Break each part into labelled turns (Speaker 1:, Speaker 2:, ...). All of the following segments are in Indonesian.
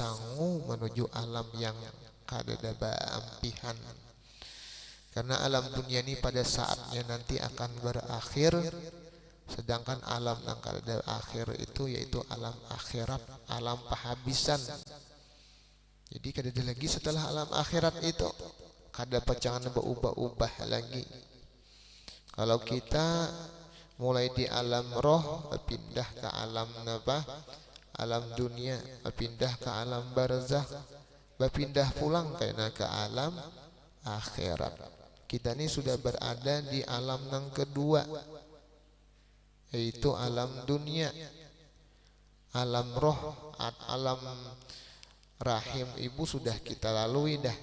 Speaker 1: sangu menuju alam yang kadada baampihan. Karena alam dunia ini pada saatnya nanti akan berakhir, sedangkan alam yang kadada akhir itu yaitu alam akhirat, alam pahabisan. Jadi kadada lagi setelah alam akhirat itu kada pacangan berubah-ubah lagi. Kalau kita mulai di alam roh berpindah ke alam apa? Alam dunia, berpindah ke alam barzakh, berpindah pulang karena ke alam akhirat. Kita ini sudah berada di alam yang kedua, yaitu alam dunia, alam roh, alam rahim ibu sudah kita lalui dah.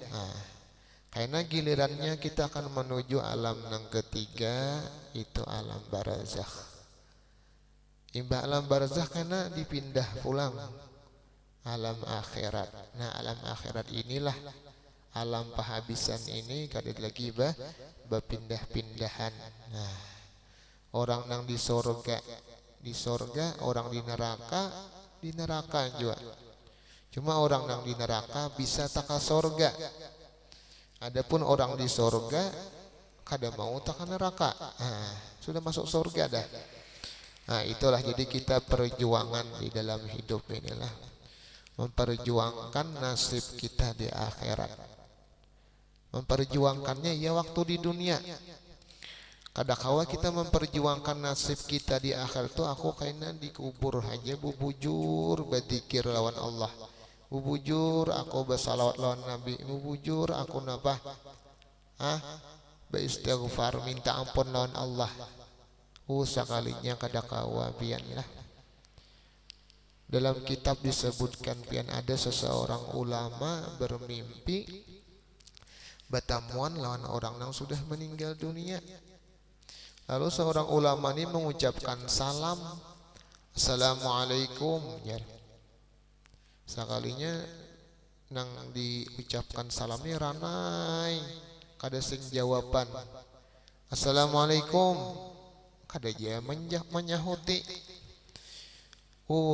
Speaker 1: Karena gilirannya kita akan menuju alam yang ketiga, itu alam barzakh. Imbah alam barzakh karena dipindah pulang alam akhirat. Nah, alam akhirat inilah alam pahabisan ini kada lagi berpindah-pindahan. Nah, orang yang di sorga, orang di neraka juga. Cuma orang yang di neraka bisa taka sorga. Adapun orang di sorga kada mau taka neraka. Sudah masuk sorga dah. Nah, itulah jadi kita perjuangan di dalam hidup inilah memperjuangkan nasib kita di akhirat. Memperjuangkannya ya waktu di dunia. Kadang-kala kita memperjuangkan nasib kita di akhir itu, aku kayaknya dikubur aja bubujur berzikir lawan Allah, bubujur aku bersalawat lawan Nabi, bubujur aku nabah beristighfar minta ampun lawan Allah. Sekalinya kadang-kala pianlah. Dalam kitab disebutkan pian ada seseorang ulama bermimpi bertemuan lawan orang yang sudah meninggal dunia. Lalu seorang ulama ini mengucapkan salam, Assalamualaikum. Ya. Sekalinya nang diucapkan salamnya ranai, kada sing jawaban Assalamualaikum, kada dia menyahuti.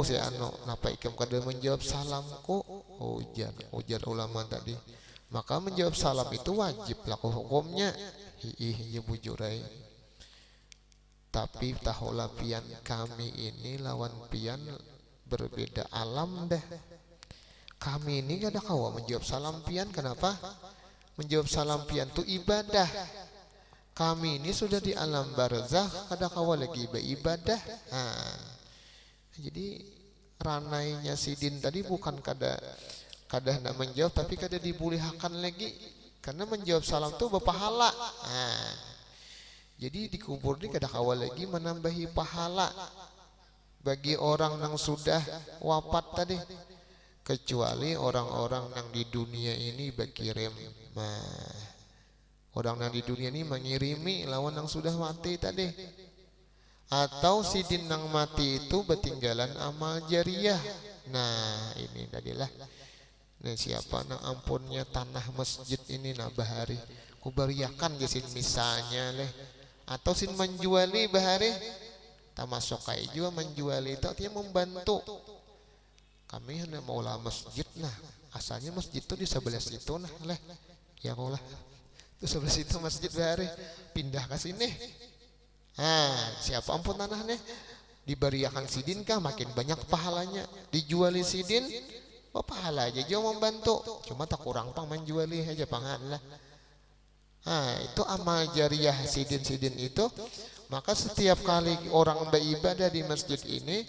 Speaker 1: Si anu napa ikam kada menjawab salamku? Ujar ulama tadi. Maka menjawab salam itu wajib laku hukumnya. Ya bujurai. Tapi tahulah pian kami ini lawan pian berbeda alam dah. Kami ini kada kawa menjawab salam pian. Kenapa? Menjawab salam pian itu ibadah. Kami ini sudah di alam barzakh, kada kawa lagi beribadah. Jadi ranainya Sidin tadi bukan kada nak menjawab, tapi kada dibolehkan lagi karena menjawab salam itu berpahala. Jadi dikubur ini kada kawa lagi menambahi pahala bagi orang yang sudah wafat tadi, kecuali orang-orang yang di dunia ini berkirim. Orang yang di dunia ini mengirimi lawan yang sudah mati tadi. Atau Sidin yang mati itu bertinggalan amal jariah. Nah, ini tadilah. Nah, siapa nang ampunnya tanah masjid ini nah bahari kubariakan gesin misalnya leh, atau sin menjuali bahari termasuk kayak juga menjuali itu artinya membantu. Kami hanya maulah masjid, nah asalnya masjid itu di sebelah situ nah leh ya maulah itu sebelah situ masjid bahari pindah ke sini. Siapa ampun tanahnya dibariakan Sidin kah makin banyak pahalanya, dijuali Sidin pahala aja dia membantu, cuma tak kurang pang menjuali aja pangan lah. Itu amal jariah Sidin itu. Maka setiap kali orang beribadah di masjid ini,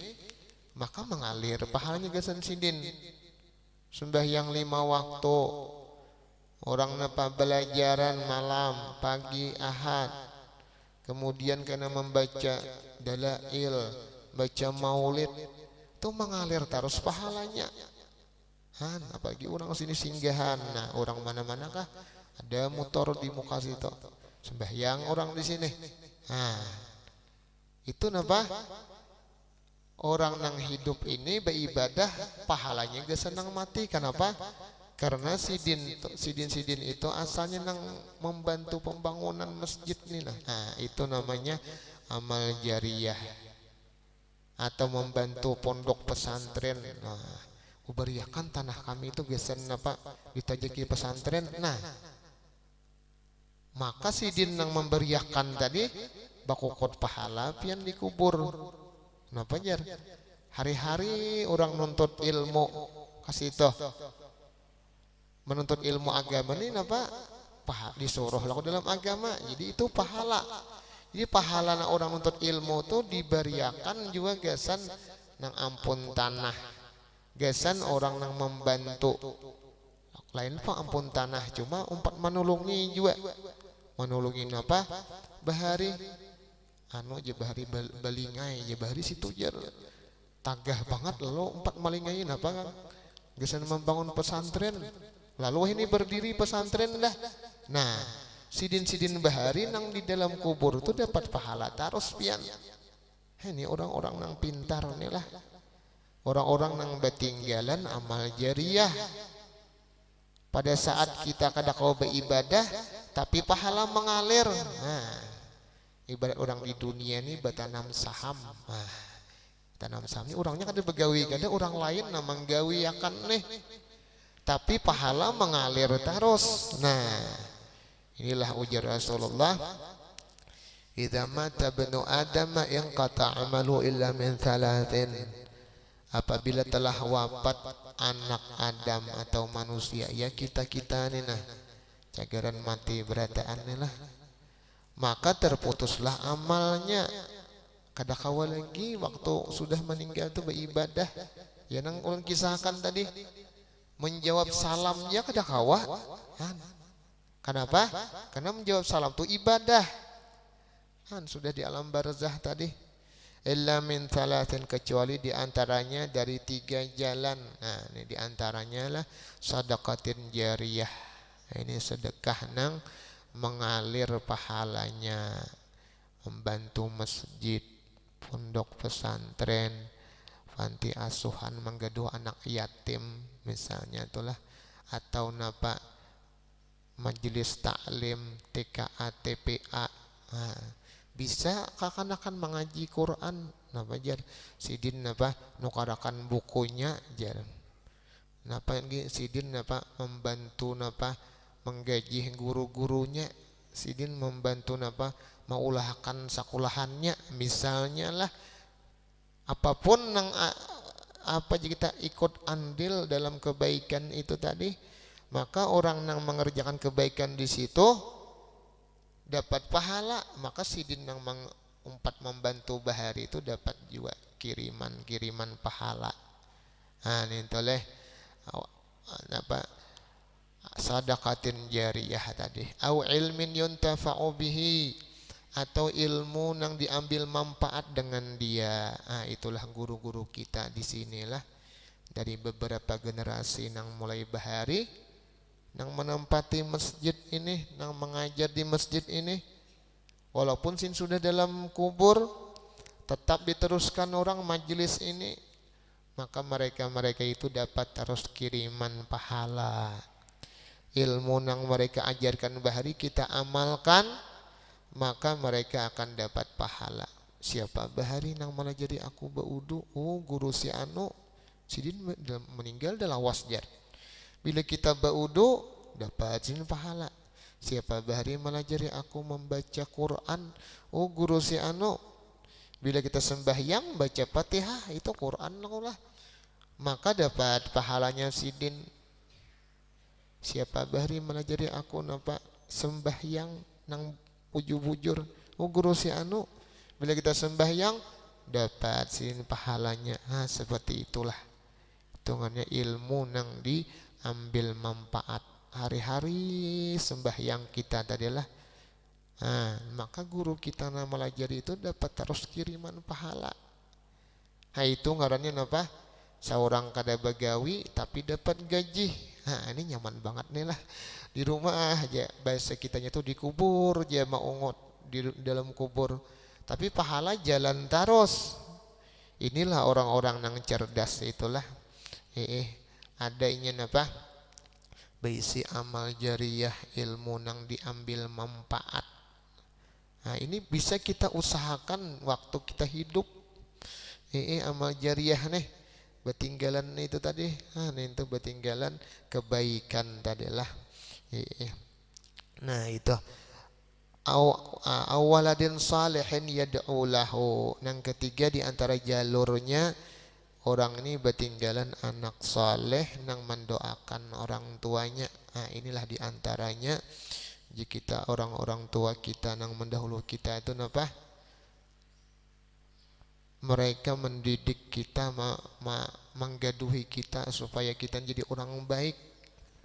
Speaker 1: maka mengalir pahalanya gasan Sidin. Sembahyang 5 waktu, orang napa belajaran malam, pagi, ahad, kemudian kena membaca dalail, baca maulid, itu mengalir terus pahalanya. Apalagi orang sini singgahan. Nah, orang mana-mana kah ada motor di muka situ, sembahyang orang di sini. Itu napa? Orang yang hidup ini beribadah pahalanya gak senang mati. Kenapa? Karena sidin itu asalnya nang membantu pembangunan masjid ini. Itu namanya amal jariah atau membantu pondok pesantren. ubariakan tanah kami itu gesan apa ditajaki pesantren. Nah, maka sidin yang memberiakan tadi bakukot pahala pian dikubur. Kenapa jar? Hari-hari orang nuntut ilmu kasih toh menuntut ilmu agama ini apa? Disuruh laku dalam agama. Jadi itu pahala. Jadi pahala na orang nuntut ilmu tuh diberiakan juga gesan nang ampun tanah. Gesan orang nang membantu. Lain pak ampun tanah cuma umpat menulungi juga. Menulungin apa? Bahari anu je bahari balingai je bahari situ jar. Tagah banget lalu umpat malingain apa kan? Gesan membangun pesantren. Lalu ini berdiri pesantren dah. Nah, sidin-sidin bahari nang di dalam kubur itu dapat pahala terus pian. Ini orang-orang nang pintar nih lah. Orang-orang nang betinggalan amal jariah. Pada saat kita kada kau beribadah, tapi pahala mengalir. Nah, ibarat orang di dunia ini bertanam saham. Nah, tanam saham ini orangnya kada begawi, kada orang lain na menggawi akan nih. Tapi pahala mengalir terus. Nah, inilah ujar Rasulullah, idza mata ibnu adam inqata amalu illa min thalathin. Apabila telah wafat anak Adam atau manusia, ya kita-kita nih nah, cagaran mati berataan nih lah, maka terputuslah amalnya. Kada kawa lagi waktu sudah meninggal tuh beribadah. Ya nang ulang kisahkan tadi, menjawab salamnya kada kawa. Kenapa? Karena menjawab salam itu ibadah. Sudah di alam barzah tadi. Illa min thalathin, kecuali diantaranya dari 3 jalan. Nah, ini diantaranya lah sadaqatin jariyah. Ini sedekah nang mengalir pahalanya, membantu masjid, pondok pesantren, panti asuhan, menggaduh anak yatim misalnya itulah, atau napa majelis taklim, TKA, TPA. Nah, bisa kakanakan mengaji Quran napa jar sidin napa nukarakan bukunya jar napa sidin napa membantu napa menggaji guru-gurunya, sidin membantu napa maulahkan sekolahannya misalnya lah. Apapun nang apa kita ikut andil dalam kebaikan itu tadi, maka orang nang mengerjakan kebaikan di situ dapat pahala. Maka sidin yang mengumpat membantu bahari itu dapat juga kiriman pahala. Nah, ini toleh apa sadaqatin jariyah tadi, au ilmin yuntafa'u bihi, atau ilmu nang diambil manfaat dengan dia. Nah, itulah guru-guru kita di sinilah dari beberapa generasi nang mulai bahari nang menempati masjid ini, nang mengajar di masjid ini, walaupun sin sudah dalam kubur, tetap diteruskan orang majelis ini, maka mereka itu dapat terus kiriman pahala. Ilmu nang mereka ajarkan bahari kita amalkan, maka mereka akan dapat pahala. Siapa bahari nang malah jadi aku baudu, guru si anu sidin meninggal dalam wasjar. Bila kita baudu dapat sin pahala. Siapa bahari melajari aku membaca Quran, guru si anu. Bila kita sembahyang baca Fatihah itu Quran lah, maka dapat pahalanya sidin. Siapa bahari melajari aku napa sembahyang nang ujub-ujur, guru si anu. Bila kita sembahyang dapat sin pahalanya. Seperti itulah hitungannya ilmu nang diambil manfaat. Hari-hari sembahyang kita tadilah. Maka guru kita nama melajari itu dapat terus kiriman pahala. Itu ngarannya apa? Seorang kada begawi tapi dapat gaji. Ini nyaman banget nih lah. Di rumah aja bahasa kitanya tuh dikubur aja maungot di dalam kubur. Tapi pahala jalan terus. Inilah orang-orang yang cerdas itulah. Ada ingin apa? Baisi amal jariyah, ilmu nang diambil manfaat. Ini bisa kita usahakan waktu kita hidup. Amal jariyah nih Betinggalan itu tadi, itu betinggalan kebaikan tadilah. Nah itu awaladin salihin yad'u lahu. Yang ketiga di antara jalurnya orang ini betinggalan anak saleh yang mendoakan orang tuanya. Nah inilah di antaranya jika kita orang-orang tua kita yang mendahulu kita itu apa? Mereka mendidik kita, menggaduhi kita supaya kita jadi orang baik.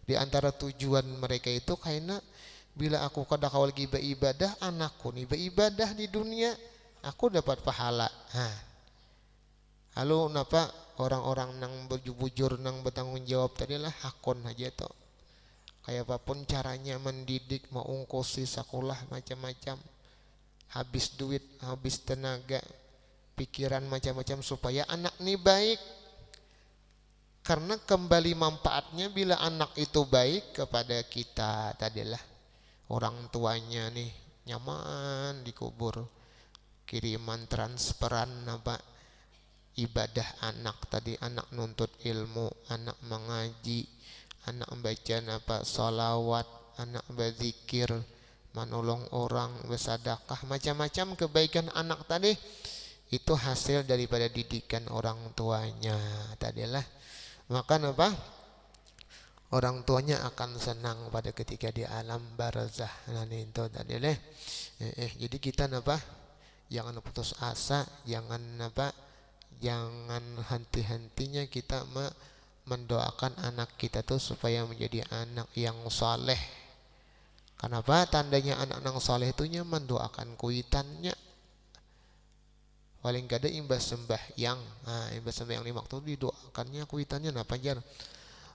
Speaker 1: Di antara tujuan mereka itu karena bila aku kada kawal ibadah, anakku nih beribadah di dunia, aku dapat pahala. Lalu napa orang-orang nang bujur nang bertanggung jawab tadilah hakon aja toh. Kayak apapun caranya mendidik, mau ongkosi sekolah macam-macam, habis duit, habis tenaga, pikiran macam-macam supaya anak ini baik. Karena kembali manfaatnya bila anak itu baik kepada kita tadilah. Orang tuanya nih nyaman dikubur, kiriman transferan apa ibadah anak tadi, anak nuntut ilmu, anak mengaji, anak membaca apa salawat, anak berzikir, menolong orang, bersedekah, macam-macam kebaikan anak tadi itu hasil daripada didikan orang tuanya tadilah. Maka apa? Orang tuanya akan senang pada ketika di alam barzah. Nah itu tadi leh. Jadi kita apa? Jangan putus asa, jangan apa? Jangan henti-hentinya kita mendoakan anak kita tuh supaya menjadi anak yang saleh. Kenapa? Tandanya anak yang saleh itu mendoakan kuitannya. Paling kada imbas sembahyang. Imbas sembahyang lima waktu didoakannya kuitannya apa jar?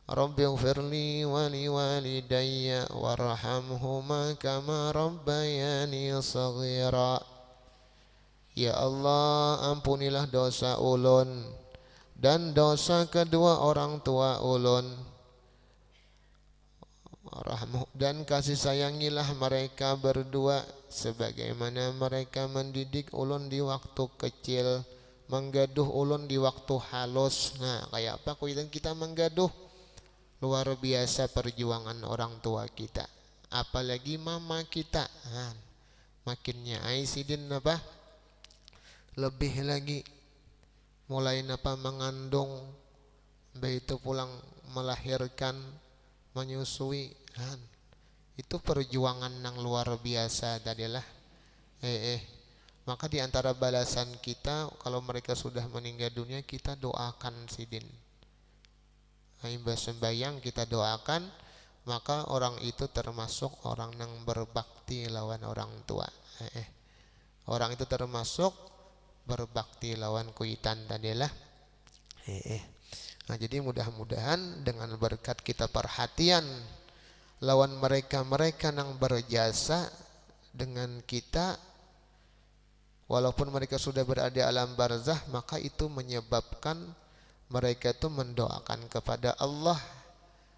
Speaker 1: Rabbighfirli wa liwalidayya warhamhuma kama rabbayani shaghira. Ya Allah, ampunilah dosa ulun dan dosa kedua orang tua ulun. Dan kasih sayangilah mereka berdua sebagaimana mereka mendidik ulun di waktu kecil, menggaduh ulun di waktu halus. Nah, kayak apa kita menggaduh? Luar biasa perjuangan orang tua kita, apalagi mama kita. Makinnya Aisidin apa? Lebih lagi mulai apa mengandung, begitu pulang melahirkan, menyusui, itu perjuangan yang luar biasa tadilah. Maka di antara balasan kita kalau mereka sudah meninggal dunia, kita doakan sidin. Imbas sembahyang kita doakan, maka orang itu termasuk orang yang berbakti lawan orang tua. Orang itu termasuk berbakti lawan kuitan tadilah. Nah jadi mudah-mudahan dengan berkat kita perhatian lawan mereka-mereka yang berjasa dengan kita, walaupun mereka sudah berada di alam barzah, maka itu menyebabkan mereka itu mendoakan kepada Allah.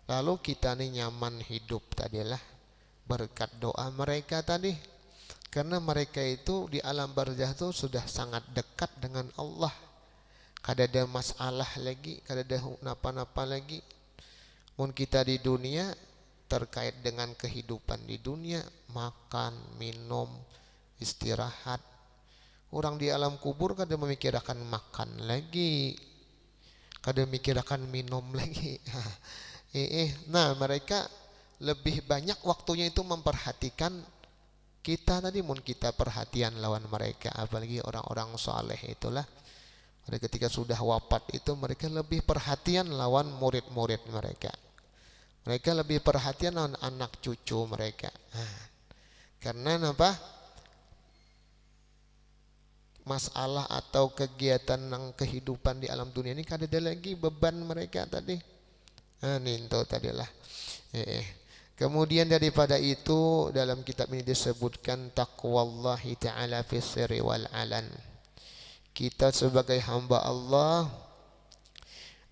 Speaker 1: Lalu kita nih nyaman hidup tadilah berkat doa mereka tadi. Karena mereka itu di alam barzah itu sudah sangat dekat dengan Allah. Kada ada masalah lagi, kada ada napa-napa lagi. Mun kita di dunia terkait dengan kehidupan di dunia, makan, minum, istirahat. Orang di alam kubur kada memikirkan makan lagi, kada memikirkan minum lagi. Nah mereka lebih banyak waktunya itu memperhatikan kita tadi. Mun kita perhatian lawan mereka, apalagi orang-orang saleh itulah. Pada ketika sudah wafat itu mereka lebih perhatian lawan murid-murid mereka. Mereka lebih perhatian lawan anak cucu mereka. Karena apa? Masalah atau kegiatan yang kehidupan di alam dunia ini kada ada lagi beban mereka tadi. Ninto tadilah. Kemudian daripada itu dalam kitab ini disebutkan taqwallahi ta'ala fis sirri wal alan. Kita sebagai hamba Allah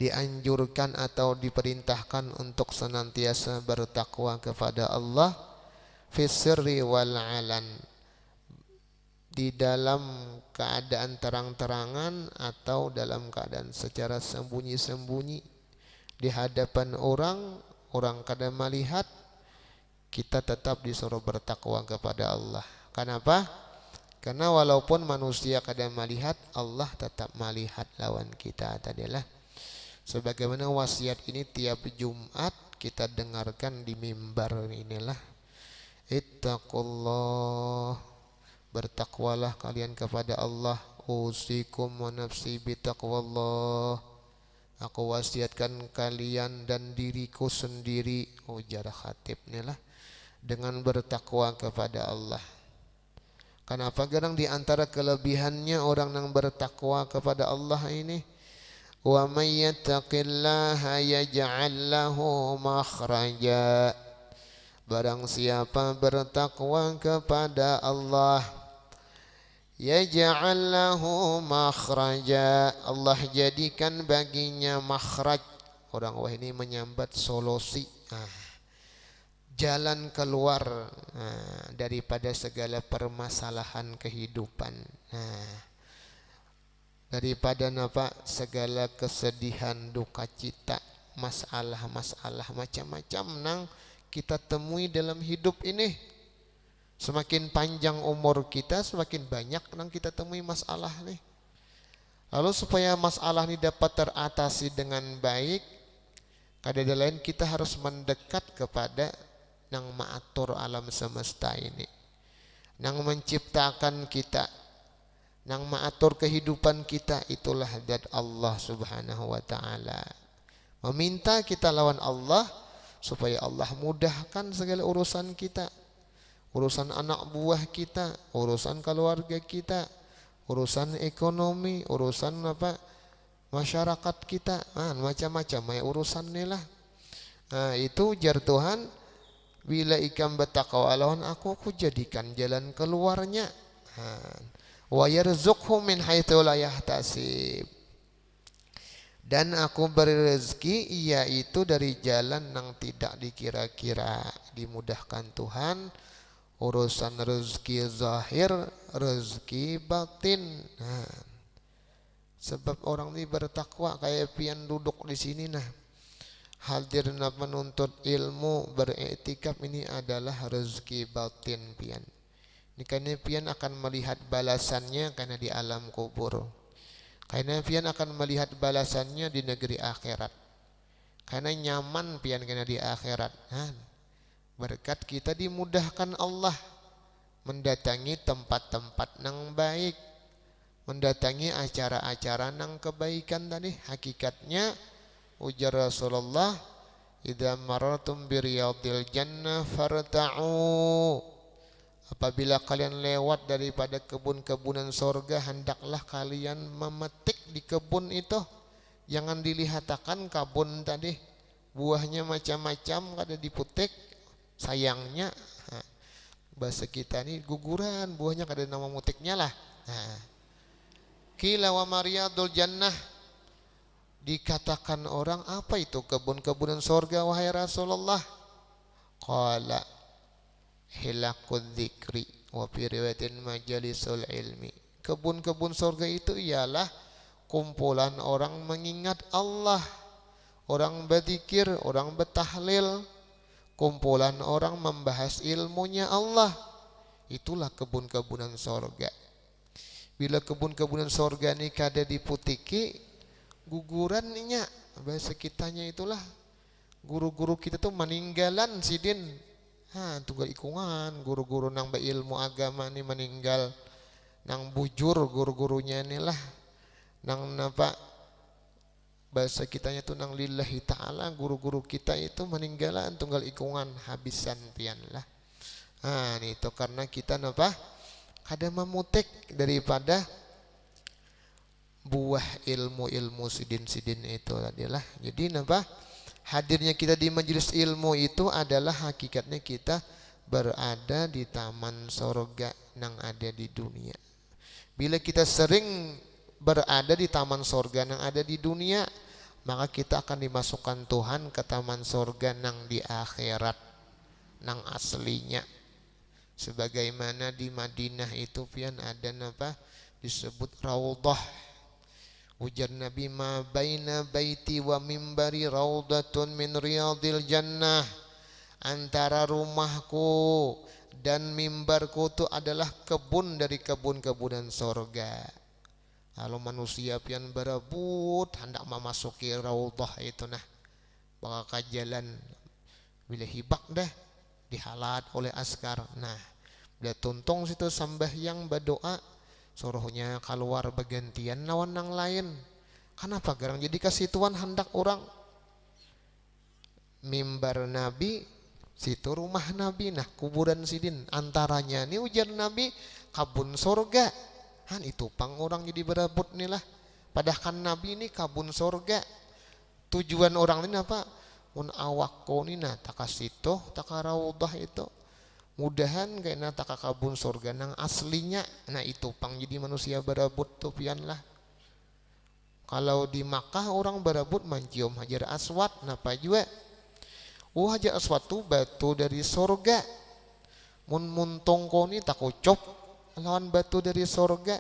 Speaker 1: dianjurkan atau diperintahkan untuk senantiasa bertakwa kepada Allah fis sirri wal alan, di dalam keadaan terang-terangan atau dalam keadaan secara sembunyi-sembunyi di hadapan orang, orang kadang melihat, kita tetap disuruh bertakwa kepada Allah. Kenapa? Karena walaupun manusia kadang melihat, Allah tetap melihat lawan kita tadilah. Sebagaimana wasiat ini tiap Jumat kita dengarkan di mimbar inilah. Ittaqullah, bertakwalah kalian kepada Allah. Usikum wa nafsi bitaqwallah, aku wasiatkan kalian dan diriku sendiri, ujar khatib inilah, dengan bertakwa kepada Allah. Kenapa? Kadang di antara kelebihannya orang yang bertakwa kepada Allah ini, wa may yattaqillaha yaj'al lahu makhraja, barang siapa bertakwa kepada Allah, yaj'al lahu makhraja, Allah jadikan baginya makhraj. Orang wah ini menyambat solusi, jalan keluar daripada segala permasalahan kehidupan, daripada segala kesedihan, duka cita, masalah-masalah macam-macam nang kita temui dalam hidup ini. Semakin panjang umur kita, semakin banyak nang kita temui masalah nih. Lalu supaya masalah ini dapat teratasi dengan baik, kadang lain kita harus mendekat kepada nang maatur alam semesta ini, nang menciptakan kita, nang maatur kehidupan kita, itulah zat Allah Subhanahu wa taala. Meminta kita lawan Allah supaya Allah mudahkan segala urusan kita, urusan anak buah kita, urusan keluarga kita, urusan ekonomi, urusan masyarakat kita, macam-macam urusan inilah. Itu jar Tuhan, bila ikam bertakwa lawan aku jadikan jalan keluarnya. Wa yarzuqhu min haitsu la yahtasib, dan aku beri rezeki yaitu dari jalan yang tidak dikira-kira. Dimudahkan Tuhan urusan rezeki zahir, rezeki batin. Sebab orang ini bertakwa kayak pian duduk di sini hadir menuntut ilmu, beriktikaf, ini adalah rezeki batin pian. Ini karena pian akan melihat balasannya karena di alam kubur. Karena pian akan melihat balasannya di negeri akhirat. Karena nyaman pian karena di akhirat. Berkat kita dimudahkan Allah mendatangi tempat-tempat yang baik, mendatangi acara-acara yang kebaikan tadi. Hakikatnya ujar Rasulullah, idza marartum bi riyadil jannah farta'u, apabila kalian lewat daripada kebun-kebunan sorga, hendaklah kalian memetik di kebun itu. Jangan dilihatakan kebun tadi buahnya macam-macam kada diputik, sayangnya bahasa kita ini guguran, buahnya kada nama mutiknya lah. Qila wa mariyadul jannah, dikatakan orang, apa itu kebun-kebunan sorga wahai Rasulullah? Qala hilaqud dzikri wa fi riwayatin majalisul ilmi. Kebun-kebun sorga itu ialah kumpulan orang mengingat Allah, orang berzikir, orang bertahlil, kumpulan orang membahas ilmunya Allah. Itulah kebun-kebunan sorga. Bila kebun-kebunan sorga ini kada diputiki, gugurannya bahasa kitanya itulah, guru-guru kita tuh meninggalan sidin. Tunggal ikungan guru-guru nang berilmu agama ni meninggal, nang bujur guru-gurunya inilah, nang bahasa kitanya tuh nang lillahi ta'ala, guru-guru kita itu meninggalan tunggal ikungan habisan pian lah. Itu karena kita kada memutik daripada buah ilmu-ilmu sidin-sidin itu adalah. Jadi hadirnya kita di majelis ilmu itu adalah hakikatnya kita berada di taman sorga yang ada di dunia. Bila kita sering berada di taman sorga yang ada di dunia, maka kita akan dimasukkan Tuhan ke taman sorga yang di akhirat, yang aslinya. Sebagaimana di Madinah itu pian ada apa disebut raudhah. Ujar Nabi, ma baina baiti wa mimbari raudatun min riyadil jannah. Antara rumahku dan mimbarku itu adalah kebun dari kebun-kebunan sorga. Kalau manusia pian berebut hendak memasuki raudhah itu nah, bakal jalan bila hibak dah dihalat oleh askar. Nah, bila tuntung situ sambahyang berdoa, suruhnya keluar bergantian lawan yang lain. Kenapa garang jadi kasih Tuhan hendak orang mimbar Nabi situ rumah Nabi, nah kuburan sidin antaranya ini ujar Nabi kabun sorga. Han itu pang orang jadi berebut nih lah. Padahal kan Nabi ini kabun sorga. Tujuan orang ini apa? Un awak ko ni na takasito takaraudhah itu mudahan kayaknya takakabun surga nang aslinya. Nah itu pang jadi manusia berebut tuh pian lah. Kalau di Makkah orang berebut mencium Hajar Aswad, napa juga? Hajar Aswad tuh batu dari surga. Mun muntung ko ni takucop lawan batu dari surga.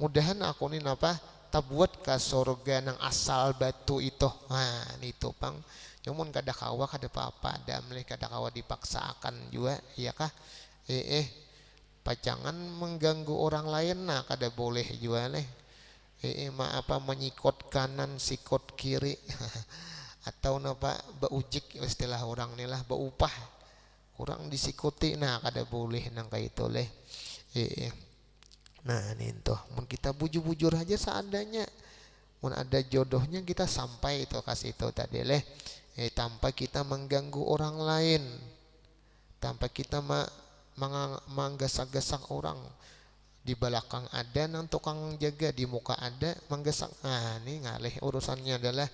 Speaker 1: Mudahan aku ni napa tabuat ke surga nang asal batu itu. Nah itu pang. Cuman kada kawa kada apa-apa ada mereka kada kawa dipaksakan juga iya kah pacangan mengganggu orang lain nah kada boleh juga leh apa menyikot kanan sikot kiri atau napa beujik istilah orang ni lah beupah orang disikuti nah kada boleh nang kayak itu leh nah ini tuh mun kita bujur-bujur aja seadanya mun ada jodohnya kita sampai itu kasih itu tadi leh tanpa kita mengganggu orang lain, tanpa kita menggesak-gesak orang. Di belakang ada nang tukang jaga, di muka ada menggesak. Nah ini ngalih urusannya adalah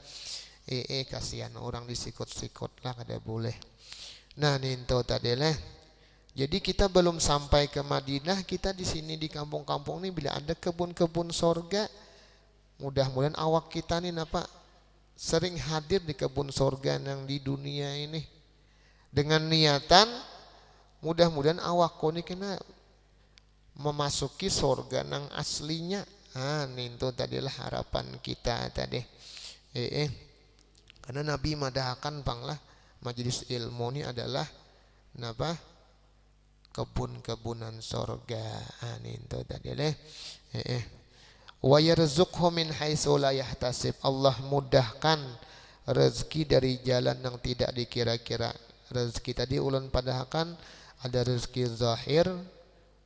Speaker 1: kasihan orang disikut-sikut lah kada boleh. Nah ninto tadi lah. Jadi kita belum sampai ke Madinah, kita di sini di kampung-kampung ini bila ada kebun-kebun sorga, mudah-mudahan awak kita nih napa sering hadir di kebun sorga yang di dunia ini dengan niatan mudah-mudahan awak koni kena memasuki sorga yang aslinya. Itu tadilah harapan kita tadi. Karena Nabi madahkan panglah majelis ilmu ini adalah napa kebun-kebunan sorga. Itu tadilah. Wa yarzuqhu min haitsu la yahtasib. Allah mudahkan rezeki dari jalan yang tidak dikira-kira. Rezeki tadi ulun padahkan ada rezeki zahir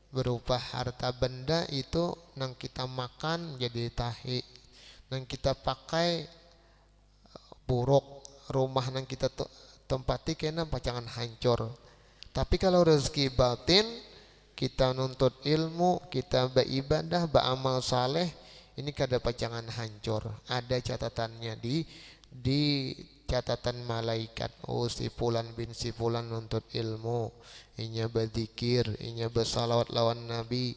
Speaker 1: berupa harta benda itu nang kita makan jadi tahi, nang kita pakai buruk, rumah nang kita tempati kena pacangan hancur. Tapi kalau rezeki batin kita nuntut ilmu, kita beribadah, beramal saleh, ini kada pacangan hancur. Ada catatannya di catatan malaikat. Si fulan bin si fulan nuntut ilmu, inya berzikir, inya bersalawat lawan Nabi.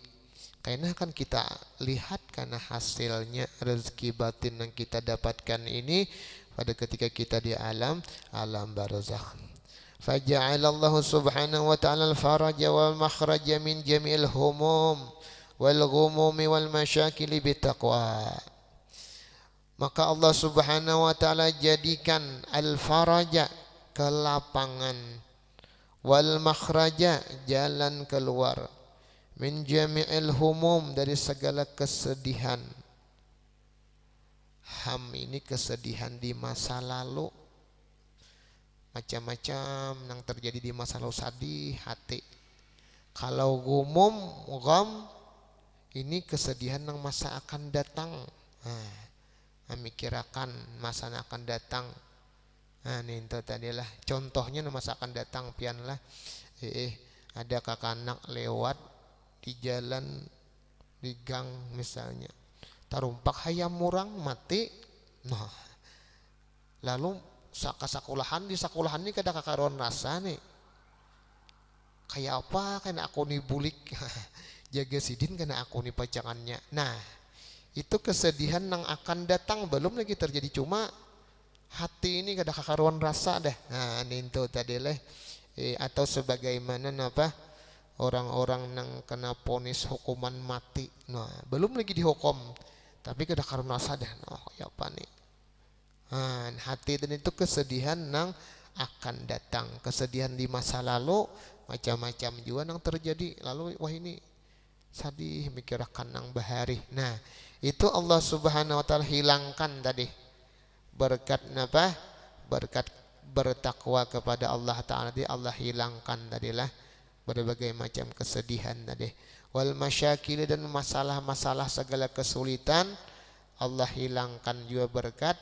Speaker 1: Karena kan kita lihat karena hasilnya rezeki batin yang kita dapatkan ini pada ketika kita di alam barzakh. Faja'alallahu subhanahu wa ta'ala al-faraja wal makhraja min jami'il humum wal ghumumi wal masyakili bitaqwa. Maka Allah subhanahu wa ta'ala jadikan al-faraja kelapangan, wal makhraja jalan keluar, min jami'il humum dari segala kesedihan. Ham ini kesedihan di masa lalu, macam-macam yang terjadi di masa lalu sedih hati. Kalau gumum, gham ini kesedihan yang masa akan datang. Memikirkan masa yang akan datang. Ini itu tadilah contohnya masa akan datang pianlah. Ada kakanak lewat di jalan di gang misalnya. Tarumpak hayam murang mati. Nah, lalu sekolahan di sekolahan ini kada kakaruan rasa nih. Kayak apa kena aku nih bulik jaga sidin kena aku nih pacangannya. Nah, itu kesedihan yang akan datang belum lagi terjadi, cuma hati ini kada kakaruan rasa dah. Nah, ini itu tadi leh atau sebagaimana apa orang-orang nang kena ponis hukuman mati, nah belum lagi dihukum tapi kada karena sadar, oh ya apa nih, hati dan itu kesedihan nang akan datang, kesedihan di masa lalu macam-macam juga nang terjadi, lalu wah ini sadih mikirkan nang bahari. Nah itu Allah subhanahu wa ta'ala hilangkan tadi berkat apa, berkat bertakwa kepada Allah ta'ala tadi Allah hilangkan tadilah berbagai macam kesedihan tadi, wal masyakil dan masalah-masalah segala kesulitan Allah hilangkan juga berkat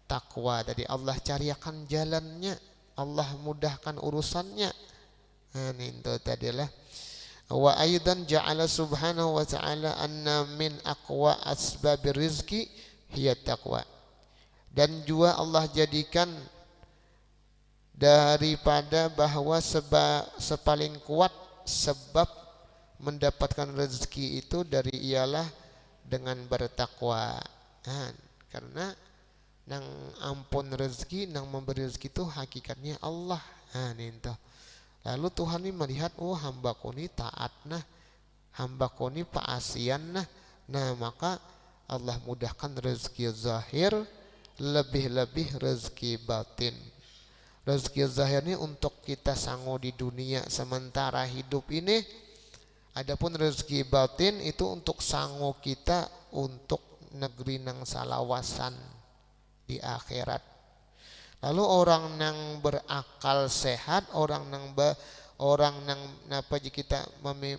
Speaker 1: takwa tadi. Allah cariakan jalannya, Allah mudahkan urusannya. Nah itu tadilah. Wa aidan ja'ala subhanahu wa ta'ala anna min aqwa asbabir rizki hiya taqwa. Dan juga Allah jadikan daripada bahwa sepaling kuat sebab mendapatkan rezeki itu dari ialah dengan bertakwa. Karena nang ampun rezeki, nang memberi rezeki itu hakikatnya Allah. Itu. Lalu Tuhan ini melihat, oh hambaku ini taat nah, hambaku ini paasian nah. Nah maka Allah mudahkan rezeki zahir, lebih-lebih rezeki batin. Rezeki zahir ini untuk kita sanggup di dunia sementara hidup ini. Adapun rezeki batin itu untuk sanggup kita untuk negeri nang salawasan di akhirat. Lalu orang nang berakal sehat, orang nang apa kita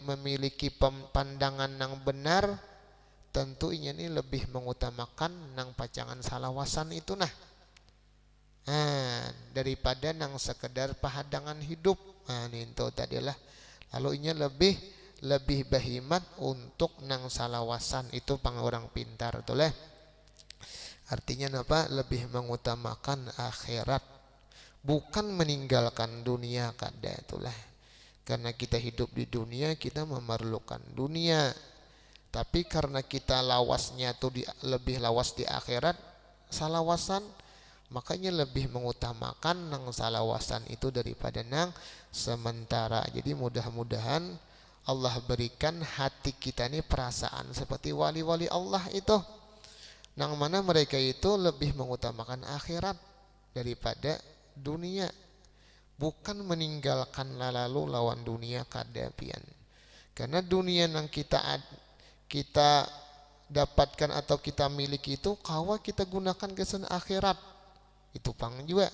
Speaker 1: memiliki pandangan nang benar, tentu ini lebih mengutamakan nang pacangan salawasan itu nah. Daripada nang sekedar pahadangan hidup. Itu tadilah. Lalu ini lebih berhimat untuk nang salawasan itu pang orang pintar tuh lah. Artinya apa? Lebih mengutamakan akhirat, bukan meninggalkan dunia kada itulah. Karena kita hidup di dunia, kita memerlukan dunia. Tapi karena kita lawasnya tuh lebih lawas di akhirat, salawasan, makanya lebih mengutamakan nang salawasan itu daripada nang sementara. Jadi mudah-mudahan Allah berikan hati kita ini perasaan seperti wali-wali Allah itu, nang mana mereka itu lebih mengutamakan akhirat daripada dunia, bukan meninggalkan lalu lawan dunia kadapian. Karena dunia yang kita dapatkan atau kita miliki itu kawa kita gunakan kesan akhirat. Itu pang juga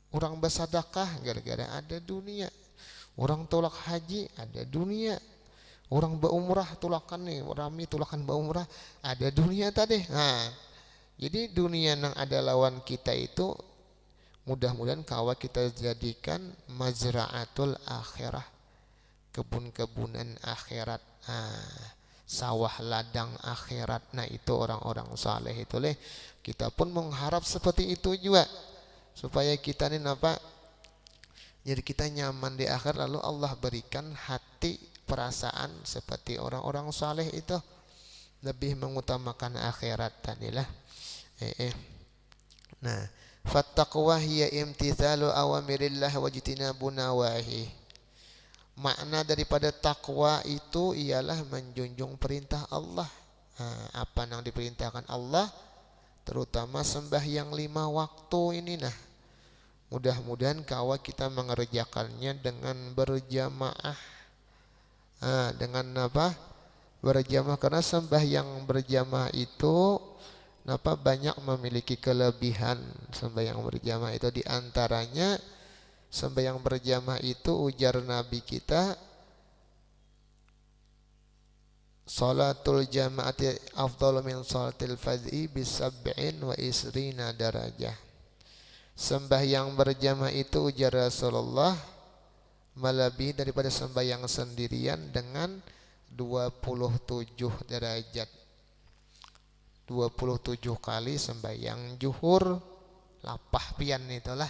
Speaker 1: orang bersedekah gara-gara ada dunia, orang tolak haji ada dunia, orang berumrah tulakan nih rami tulakan berumrah ada dunia tadi. Jadi dunia yang ada lawan kita itu mudah-mudahan kawa kita jadikan mazra'atul akhirah, kebun-kebunan akhirat, sawah ladang akhirat. Nah itu orang-orang saleh itu leh. Kita pun mengharap seperti itu juga supaya kita ini apa? Jadi kita nyaman di akhir, lalu Allah berikan hati perasaan seperti orang-orang saleh itu lebih mengutamakan akhirat tadilah. Nah, fattaqwa hiya imtithalu awamirillah wa jitinabu nawahi. Makna daripada takwa itu ialah menjunjung perintah Allah. Apa yang diperintahkan Allah, terutama sembahyang 5 waktu ini nah. Mudah-mudahan kawa kita mengerjakannya dengan berjamaah. Dengan apa? Berjamaah, karena sembahyang berjamaah itu banyak memiliki kelebihan. Sembahyang berjamaah itu diantaranya, sembahyang berjamaah itu ujar Nabi kita, salatul jama'ati afdalu min salatil fadhi bisab'in wa isrina darajah. Sembahyang berjamaah itu ujar Rasulullah melebihi daripada sembahyang sendirian dengan 27 derajat. 27 kali sembahyang zuhur lapah pian itulah.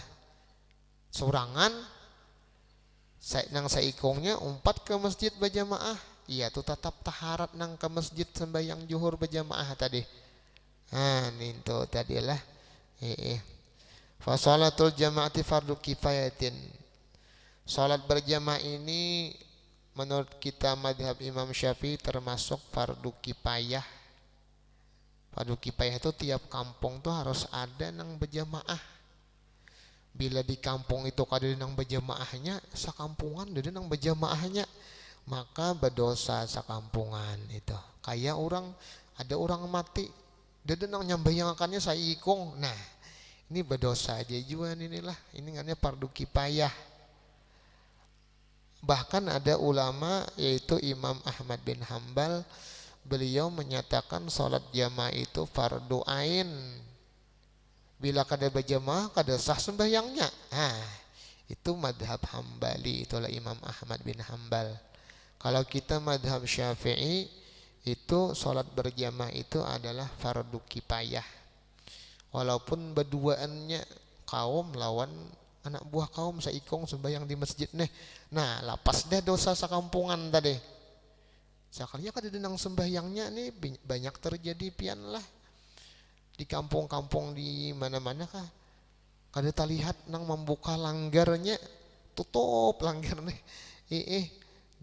Speaker 1: Sorangan nang saikongnya umpat ke masjid berjamaah, iya tuh tetap taharat nang ke masjid sembahyang zuhur berjamaah tadi. Itu tadilah. Fa salatul jama'ati fardu kifayatin. Salat berjamaah ini menurut kita madhab Imam Syafi'i termasuk fardu kifayah. Fardu kifayah itu tiap kampung tuh harus ada nang berjamaah. Bila di kampung itu kada nang berjamaahnya, sakampungan ada nang berjamaahnya, maka berdosa sakampungan itu. Kayak ada orang mati, dia nang nyambayangannya saya ikung. Nah, ini berdosa aja juga inilah. Ini namanya fardu kifayah. Bahkan ada ulama yaitu Imam Ahmad bin Hambal, beliau menyatakan sholat jamaah itu fardu ain. Bila kada berjamaah kada sah sembahyangnya. Itu madhab Hambali, itulah Imam Ahmad bin Hambal. Kalau kita madhab Syafi'i itu sholat berjamaah itu adalah fardu kifayah. Walaupun berduaannya kaum lawan anak buah kaum saikong sembahyang di masjid nih. Nah, lapas dah dosa sakampungan tadi. Sekalinya kada denang sembahyangnya nih banyak terjadi pian lah. Di kampung-kampung di mana-mana kah kada terlihat nang membuka langgarnya, tutup langgar nih.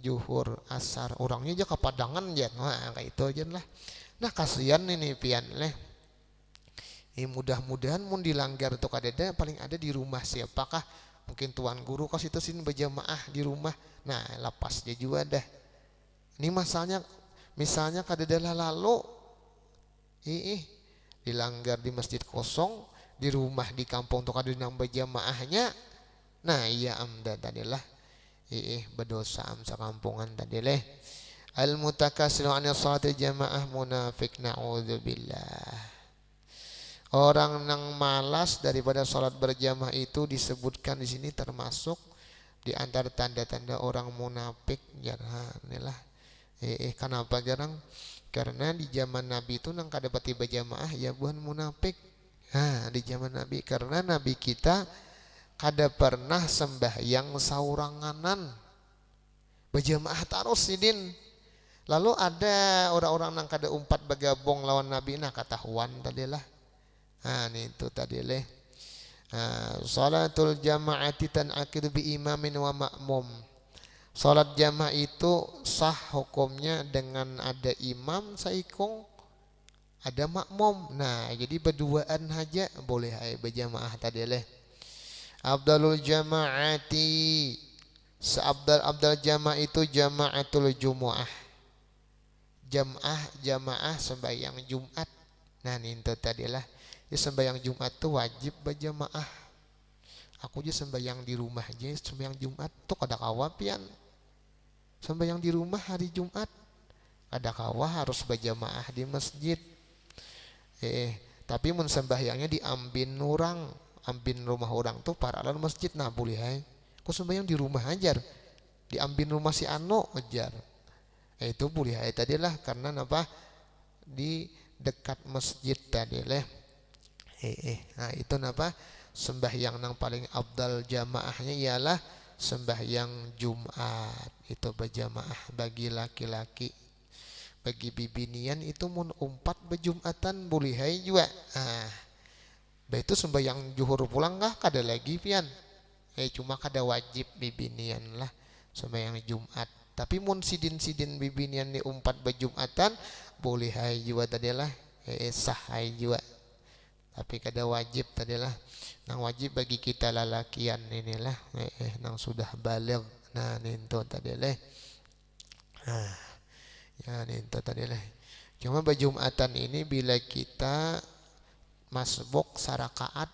Speaker 1: Juhur asar orangnya aja kepadangan ya. Nah, kayak itu aja lah. Nah, kasihan ini pian leh. Mudah-mudahan mun dilanggar atau kadada paling ada di rumah siapakah, mungkin tuan guru kos itu sini berjamaah di rumah. Nah, lapas dia juga dah. Ini misalnya kadada lalu dilanggar di masjid kosong, di rumah di kampung tuh kadada nang berjamaahnya. Nah, iya amda tadilah berdosa am sakampungan tadileh. Al mutakassilu an salati jamaah munafik, naudzubillah. Orang yang malas daripada sholat berjamaah itu disebutkan di sini termasuk di antara tanda-tanda orang munafik. Jarang inilah. Kenapa jarang? Karena di zaman Nabi itu nang kada pati berjamaah ya bukan munafik. Di zaman Nabi, karena Nabi kita kada pernah sembahyang sauranganan, berjamaah terus sidin. Lalu ada orang-orang nang kada umpat bergabung lawan Nabi, nah ketahuan tadilah. Ini itu tadi leh. Salatul jama'ati tan'aqid bi imamin wa ma'mum. Salat jamaah itu sah hukumnya dengan ada imam saikong, ada makmum. Nah, jadi berduaan aja boleh berjamaah tadi leh. Abdalul jama'ati, seabdal jamaah itu jama'atul jumu'ah. Jamaah sembahyang Jumat. Nah, itu tadilah. Ya, sembahyang Jumat tuh wajib berjamaah. Aku aja sembahyang di rumah aja sembahyang Jumat tuh kada kawa pian. Sembahyang di rumah hari Jumat kada kawa harus berjamaah di masjid. Tapi mun sembahyangnya di ambin rumah orang tuh paralel masjid, nah boleh hai. Aku sembahyang di rumah aja. Di ambin rumah si Ano ajar. Itu boleh hai tadilah karena apa? Di dekat masjid tadilah. Nah, itu napa? Sembahyang yang paling abdal jamaahnya ialah sembahyang Jumat. Itu berjamaah bagi laki-laki. Bagi bibinian itu mun umpat berjumatan boleh hai juga. Itu sembahyang zuhur pulang kah kada lagi pian. Cuma kada wajib bibinian lah sembahyang Jumat. Tapi mun sidin-sidin bibinian ni umpat berjumatan boleh hai juga tadilah. Sah hai juga. Tapi kada wajib tadilah. Nang wajib bagi kita lalakian inilah nang sudah baligh. Nah, ninto tadilah. Ya ninto tadilah. Cuma berjumatan ini bila kita masbuk sarakaat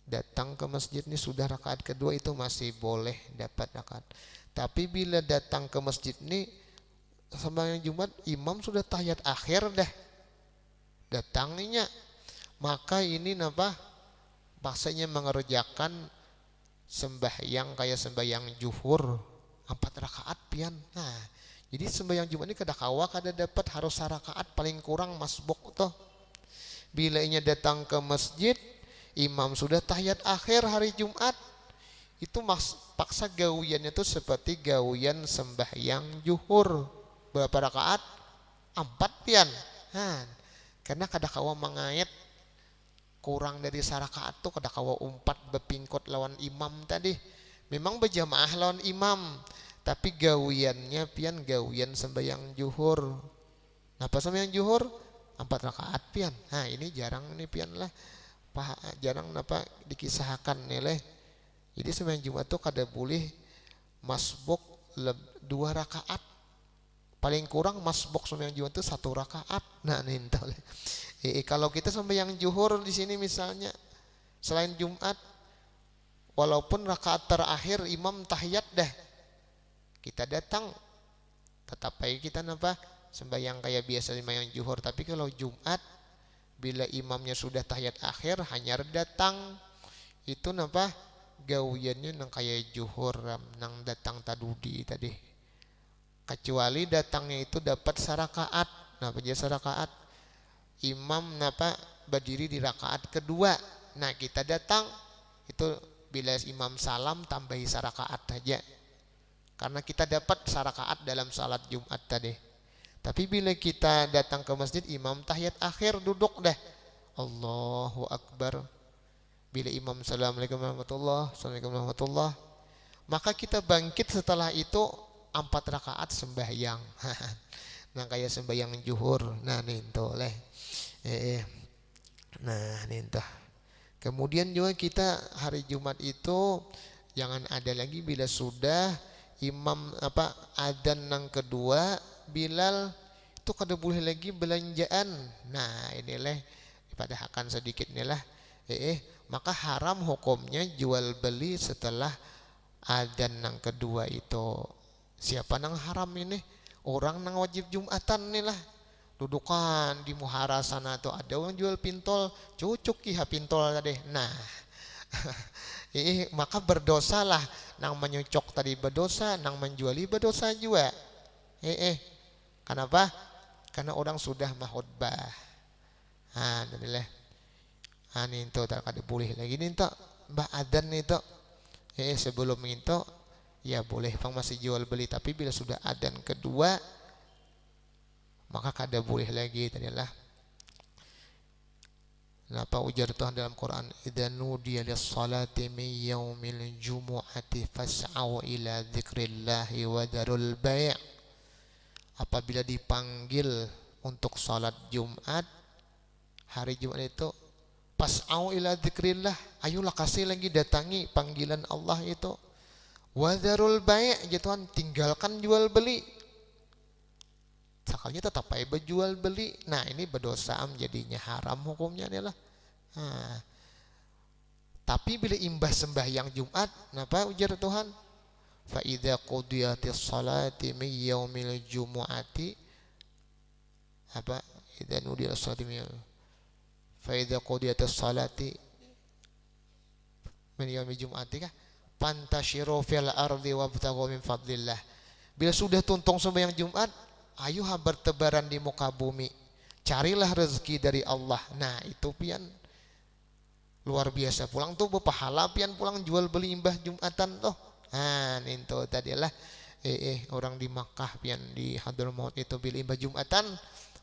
Speaker 1: datang ke masjid ini sudah rakaat kedua itu masih boleh dapat rakaat. Tapi bila datang ke masjid ini sembahyang Jumat imam sudah tahiyat akhir dah. Datangnya maka ini napa paksanya mengerjakan sembahyang kayak sembahyang zuhur 4 rakaat pian. Nah, jadi sembahyang Jumat ini kada kawa kada dapat harus rakaat paling kurang masbuk toh. Bila inya datang ke masjid imam sudah tahiyat akhir hari Jumat itu paksa gawiannya itu seperti gawian sembahyang zuhur. Berapa rakaat? 4 pian. Karena kada kawa mangayat kurang dari sarakaat tuh kada kawa umpat bepingkot lawan imam tadi. memang berjamaah lawan imam, tapi gawiannya pian gawian sembahyang zuhur. Napa sembahyang zuhur? 4 rakaat pian. Nah ini jarang nih pian lah, jarang napa dikisahkan nih. Jadi sembahyang Jumat tuh kada boleh masbuk 2 rakaat. Paling kurang masbuk sembahyang Jumat itu 1 rakaat. Nah nih kalau kita sembahyang zuhur di sini misalnya selain Jumat, walaupun rakaat terakhir imam tahiyat dah, kita datang tetap aja kita napa sembahyang kayak biasa sembahyang zuhur. Tapi kalau Jumat bila imamnya sudah tahiyat akhir hanya datang, itu napa gawiannya nang kayak zuhur nang datang tadudi tadi, kecuali datangnya itu dapat sarakaat. Nah penjelasan sarakaat, imam napa berdiri di rakaat kedua, nah kita datang itu bila imam salam tambahi sarakaat saja, karena kita dapat sarakaat dalam salat Jumat tadi. Tapi bila kita datang ke masjid imam tahiyat akhir duduk dah, Allahu Akbar. Bila imam assalamualaikum warahmatullah, assalamualaikum warahmatullah, maka kita bangkit setelah itu 4 rakaat sembahyang. Nah kayak sembahyang zuhur. Nah ninto leh. Nah ninto. Kemudian juga kita hari Jumat itu jangan ada lagi bila sudah imam adzan yang kedua, Bilal itu kada boleh lagi belanjaan. Nah inilah dipadahakan sedikit inilah. Maka haram hukumnya jual beli setelah adzan yang kedua itu. Siapa nang haram ini? Orang nang wajib Jumatan nih lah. Dudukan di muhara sana tuh ada orang jual pintol, cucuk iha pintol tadi. Nah maka berdosalah nang menyucok tadi berdosa, nang menjuali berdosa juga. Kenapa? Karena orang sudah mahutbah. Nah inilah. Ini itu tak ada boleh lagi nih tak mbak adzan itu. Sebelum itu ya boleh pang masih jual beli, tapi bila sudah adzan kedua maka kada boleh lagi tadilah. Apa ujar Tuhan dalam Quran, idza nudiya lis-salati min yaumil jumu'ati fas'au ila dzikrillahi wa darul bai'. Apabila dipanggil untuk salat Jumat hari Jumat itu, pas'au ila dzikrillah, ayolah kasih lagi datangi panggilan Allah itu. Wadarul bai', Tuhan tinggalkan jual beli. Sakalnya tetap aja berjual beli. Nah ini berdosa jadinya haram hukumnya adalah. Nah, tapi bila imbas sembahyang Jumat, apa ujar Tuhan? Fa idza qudiyatis salati min yaumil jumu'ati, apa idza nudiya as-salati min fa idza qudiyatis salati min yaumil jumu'ati kah fantashiru fil ardi wabtaghu min fadlillah. Bila sudah tuntung sembahyang Jumat, ayo bertebaran di muka bumi, carilah rezeki dari Allah. Nah itu pian luar biasa, pulang tuh berpahala pian pulang jual beli imbah Jumatan tuh. Nah itu tadilah orang di Makkah pian di Hadramaut itu bila imbah Jumatan,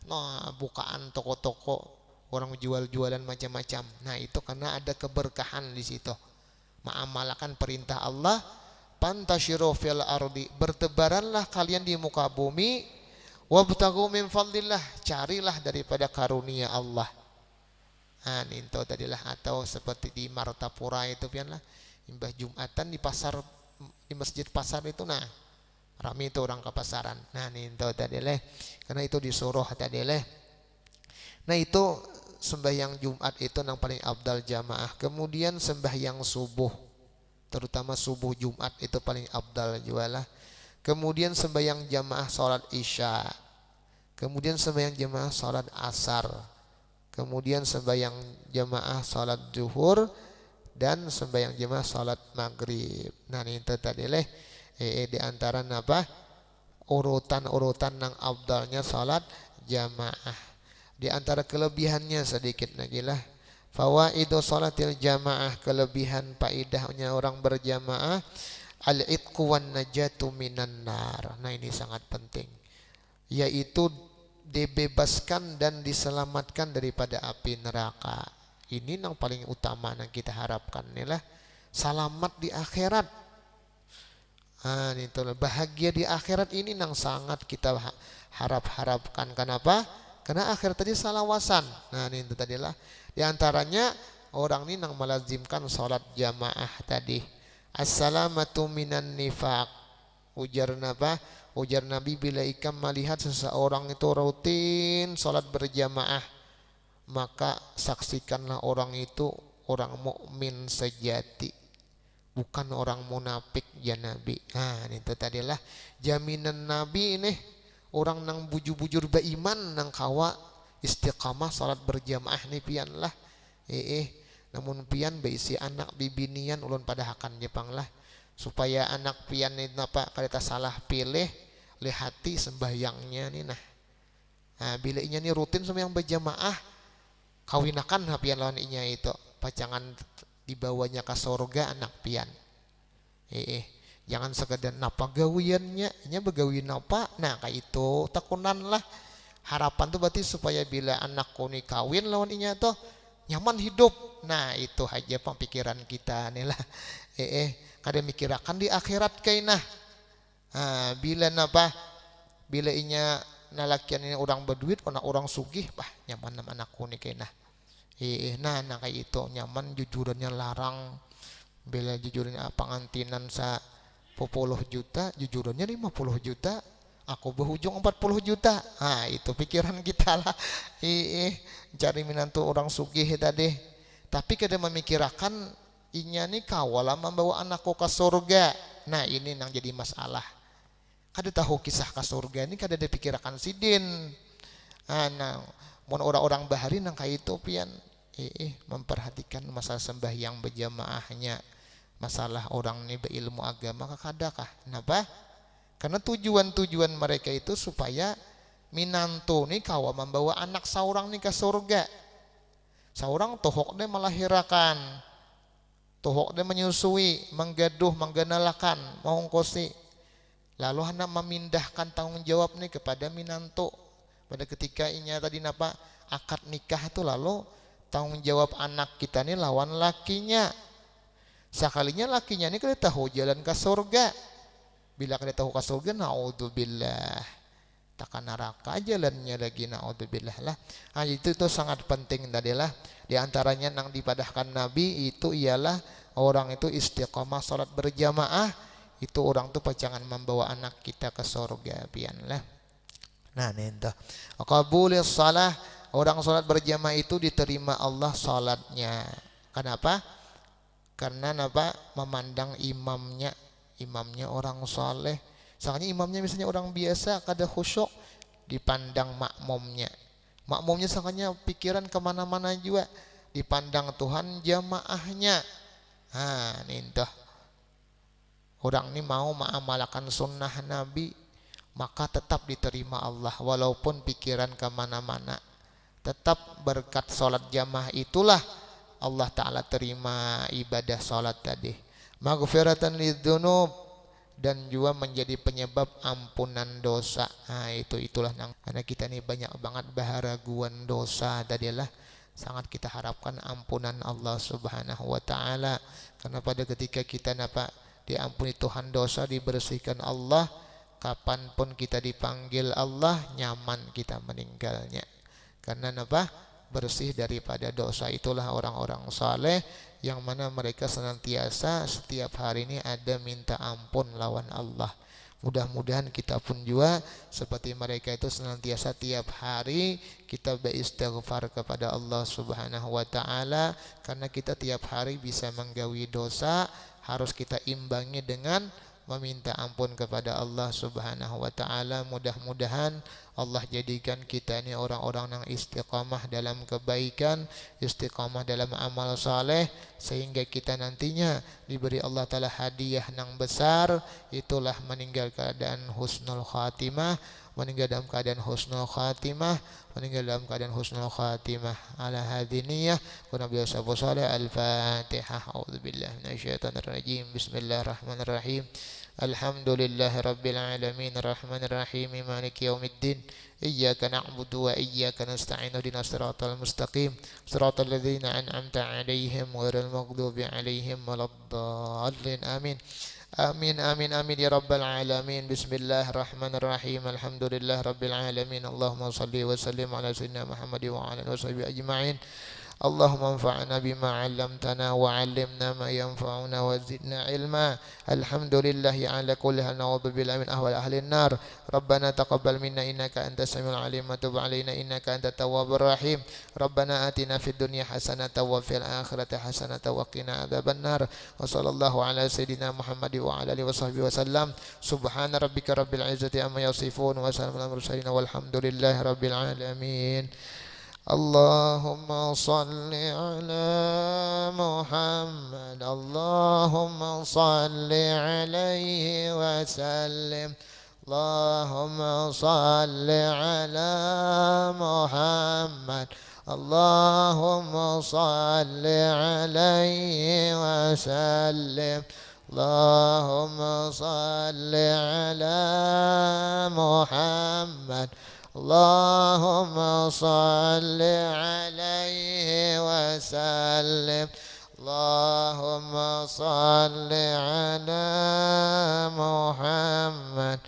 Speaker 1: nah bukaan toko-toko orang jual-jualan macam-macam. Nah itu karena ada keberkahan di situ, mengamalkan perintah Allah, pantasyiru fil ardi, bertebaranlah kalian di muka bumi, wabtaghu min fadlillah, carilah daripada karunia Allah. Nah itu tadilah. Atau seperti di Martapura itu pianlah imbah Jumatan di pasar, di masjid pasar itu, nah rame itu orang ke pasaran. Nah itu tadilah, karena itu disuruh tadilah. Nah itu sembahyang Jumat itu yang paling abdal jamaah. Kemudian sembahyang subuh, terutama subuh Jumat itu paling abdal juga lah. Kemudian sembahyang jamaah salat Isya, kemudian sembahyang jamaah salat Asar, kemudian sembahyang jamaah salat Zuhur, dan sembahyang jamaah salat Maghrib. Nah itu tadi leh di antara apa urutan-urutan yang abdalnya salat jamaah. Di antara kelebihannya sedikit lagi lah, fawaidu salatil jamaah, kelebihan faedahnya orang berjamaah, al-itqu wan najatu minan nar. Nah ini sangat penting, yaitu dibebaskan dan diselamatkan daripada api neraka. Ini yang paling utama yang kita harapkan inilah selamat di akhirat. Itu bahagia di akhirat ini yang sangat kita harap-harapkan. Kenapa? Karena akhirat tadi salawasan. Nah, ini itu tadilah di antaranya orang ini yang melazimkan sholat jamaah tadi. Assalamatu minan nifaq. Ujar apa? Ujar Nabi, bila ikam melihat seseorang itu rutin sholat berjamaah, maka saksikanlah orang itu orang mukmin sejati, bukan orang munafik ya Nabi. Itu tadilah jaminan Nabi ini orang nang bujur-bujur beriman nang kawa istiqamah salat berjamaah nih pian lah. Namun pian beisi anak bibinian ulun pada hakan Jepang lah supaya anak pian ini apa kada salah pilih lihati sembahyangnya nih nah. Bila inya nih rutin sembahyang berjamaah kawinakan pian lawan inya itu pacangan dibawanya ke surga anak pian. Jangan sekedar napa gawiannya, nya begawi napa. Nah kayak itu takunan lah. Harapan tuh berarti supaya bila anakku nih kawin lawan inya tuh nyaman hidup. Nah itu aja pemikiran kita nih lah. Kada mikirakan di akhirat kainah. Bila napa, bila inya nalakian ini orang berduit, orang sugih, nyaman nama anakku nih kainah. Nah kayak itu nyaman jujurannya larang. Bila jujurannya pengantinan 10 juta, jujurannya 50 juta, aku berujung 40 juta. Itu pikiran kita lah. Cari minantu orang sugih tadi. Tapi kada memikirkan inya nih kawala membawa anakku ke surga. Nah ini yang jadi masalah. Kada tahu kisah ke surga ini kada dipikirkan sidin. Nah mun orang-orang bahari nang kayak itu pian memperhatikan masalah sembahyang berjamaahnya, masalah orang ini berilmu agama kakadakah. Kenapa? Karena tujuan mereka itu supaya minantu nih kawa membawa anak saurang nih ke surga. Saurang tohok deh melahirakan, tohok deh menyusui, menggaduh, mengganalakan, mengongkosi. Lalu hendak memindahkan tanggung jawab nih kepada minantu. Pada ketika inya tadi napa akad nikah itu lalu tanggung jawab anak kita nih lawan lakinya. Sekalinya lakinya nih kada tahu jalan ke surga. Bila kada tahu ke surga, naudzubillah, takkan neraka jalannya lagi, naudzubillah lah. Itu sangat penting tadilah. Di antaranya yang dipadahkan Nabi itu ialah orang itu istiqomah salat berjamaah, itu orang tuh pacangan membawa anak kita ke surga pian lah. Nah nento qabulis salah, orang salat berjamaah itu diterima Allah salatnya. Kenapa? Karena napa? Memandang imamnya orang saleh. Soalnya imamnya misalnya orang biasa kada khusyuk, dipandang makmumnya sakanya pikiran kemana-mana juga, dipandang Tuhan jamaahnya. Nintah orang ini mau mengamalkan sunnah Nabi, maka tetap diterima Allah walaupun pikiran kemana-mana. Tetap berkat sholat jamaah itulah Allah Ta'ala terima ibadah sholat tadi. Maghfiratan lidzunub, dan juga menjadi penyebab ampunan dosa. Itulah karena kita ini banyak banget baharaguan dosa tadilah. Sangat kita harapkan ampunan Allah Subhanahu wa Ta'ala. Karena pada ketika kita diampuni Tuhan dosa, dibersihkan Allah, kapanpun kita dipanggil Allah, nyaman kita meninggalnya. Karena bersih daripada dosa. Itulah orang-orang saleh yang mana mereka senantiasa setiap hari ini ada minta ampun lawan Allah. Mudah-mudahan kita pun juga seperti mereka itu senantiasa tiap hari kita beristighfar kepada Allah Subhanahu wa Ta'ala. Karena kita tiap hari bisa menggawi dosa, harus kita imbangi dengan meminta ampun kepada Allah Subhanahu wa Ta'ala. Mudah-mudahan Allah jadikan kita ini orang-orang yang istiqamah dalam kebaikan, istiqamah dalam amal saleh, sehingga kita nantinya diberi Allah Ta'ala hadiah yang besar, itulah meninggal keadaan husnul khatimah, meninggal dalam keadaan husnul khatimah, meninggal dalam keadaan husnul khatimah. Ala hadiniyah kuna biasa saleh. Al-Fatihah. A'udzubillahi minasyaitonir rajim. Bismillahirrahmanirrahim. Alhamdulillahi rabbil alamin, arrahmanir rahim, maliki yaumiddin. Iyyaka na'budu wa iyyaka nasta'in. Ihdinas siratal mustaqim, siratal ladzina an'amta 'alaihim ghairil maghdubi 'alaihim waladdallin. Amin. Amin amin amin ya rabbal alamin. Bismillahirrahmanirrahim. Alhamdulillah rabbil alamin. Allahumma salli wa sallim ala sayyidina Muhammad wa ala alihi washabihi ajma'in. اللهم انفعنا بما علمتنا وعلمنا ما ينفعنا وزدنا علما. الحمد لله على كل حال. نعوذ بالله من أهوال أهل النار. ربنا تقبل منا إنك أنت السميع العليم وتب علينا إنك أنت التواب الرحيم. ربنا آتنا في الدنيا حسنة وفي الآخرة حسنة وقنا عذاب النار. وصلى الله على سيدنا محمد وعلى آله وصحبه وسلم. سبحان ربك رب العزة عما يصفون وسلام على المرسلين والحمد لله رب العالمين. اللهم صل على محمد. اللهم صل عليه وسلم. اللهم صل على محمد. اللهم صل عليه وسلم. اللهم صل على محمد. اللهم صل عليه وسلم. اللهم صل على محمد.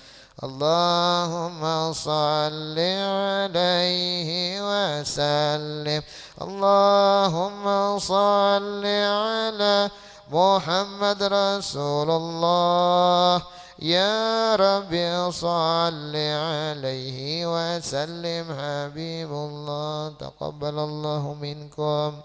Speaker 1: اللهم صل عليه وسلم. اللهم صل على محمد رسول الله. يا ربي صل عليه وسلم حبيب الله. تقبل الله منكم.